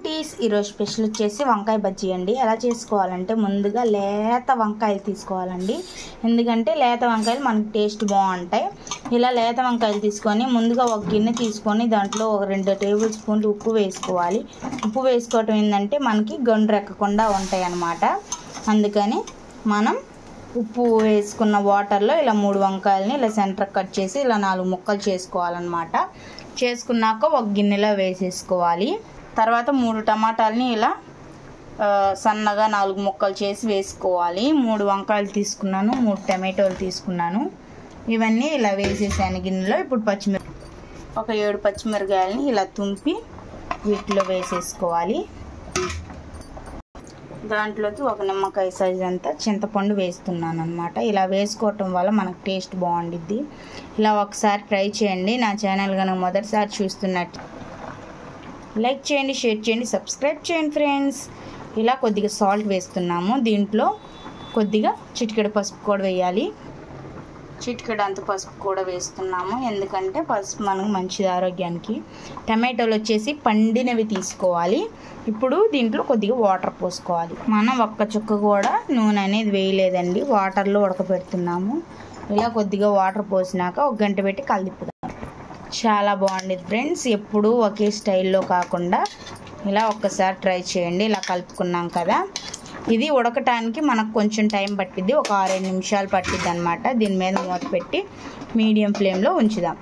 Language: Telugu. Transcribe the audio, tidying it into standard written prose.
కుటీస్ ఈరోజు స్పెషల్ వచ్చేసి వంకాయ బజ్జీ అండి. ఎలా చేసుకోవాలంటే ముందుగా లేత వంకాయలు తీసుకోవాలండి. ఎందుకంటే లేత వంకాయలు మనకి టేస్ట్ బాగుంటాయి. ఇలా లేత వంకాయలు తీసుకొని ముందుగా ఒక గిన్నె తీసుకొని దాంట్లో ఒక 2 టేబుల్ స్పూన్లు ఉప్పు వేసుకోవాలి. ఉప్పు వేసుకోవటం ఏంటంటే మనకి గండు రెక్కకుండా ఉంటాయి అన్నమాట. అందుకని మనం ఉప్పు వేసుకున్న వాటర్లో ఇలా 3 వంకాయలని ఇలా సెంటర్ కట్ చేసి ఇలా 4 ముక్కలు చేసుకోవాలన్నమాట. చేసుకున్నాక ఒక గిన్నెలో వేసేసుకోవాలి. తర్వాత 3 టమాటాలని ఇలా సన్నగా 4 ముక్కలు చేసి వేసుకోవాలి. 3 వంకాయలు తీసుకున్నాను, 3 టమాటోలు తీసుకున్నాను. ఇవన్నీ ఇలా వేసేసాను గిన్నెలో. ఇప్పుడు ఒక 7 పచ్చిమిరకాయలని ఇలా తుంపి వీటిలో వేసేసుకోవాలి. దాంట్లోకి ఒక నిమ్మకాయ సైజ్ అంతా చింతపండు వేస్తున్నాను అన్నమాట. ఇలా వేసుకోవటం వల్ల మనకు టేస్ట్ బాగుండిద్ది. ఇలా ఒకసారి ట్రై చేయండి. నా ఛానల్ కనుక మొదటిసారి చూస్తున్నట్టు లైక్ చేయండి, షేర్ చేయండి, సబ్స్క్రైబ్ చేయండి ఫ్రెండ్స్. ఇలా కొద్దిగా సాల్ట్ వేస్తున్నాము. దీంట్లో కొద్దిగా చిటికెడు పసుపు కూడా వేయాలి. చిటికెడు అంత పసుపు కూడా వేస్తున్నాము, ఎందుకంటే పసుపు మనకు మంచిది ఆరోగ్యానికి. టమాటోలు వచ్చేసి పండినవి తీసుకోవాలి. ఇప్పుడు దీంట్లో కొద్దిగా వాటర్ పోసుకోవాలి. మనం ఒక్క చుక్క కూడా నూనె అనేది వేయలేదండి, వాటర్లో ఉడకబెడుతున్నాము. ఇలా కొద్దిగా వాటర్ పోసినాక 1 గంట పెట్టి కలిపిద్దాం. చాలా బాగుండేది ఫ్రెండ్స్. ఎప్పుడు ఒకే స్టైల్లో కాకుండా ఇలా ఒక్కసారి ట్రై చేయండి. ఇలా కలుపుకున్నాం కదా, ఇది ఉడకటానికి మనకు కొంచెం టైం పట్టిద్ది. ఒక 6-7 నిమిషాలు పట్టిద్ది అనమాట. దీని మీద మూత పెట్టి మీడియం ఫ్లేమ్లో ఉంచుదాం.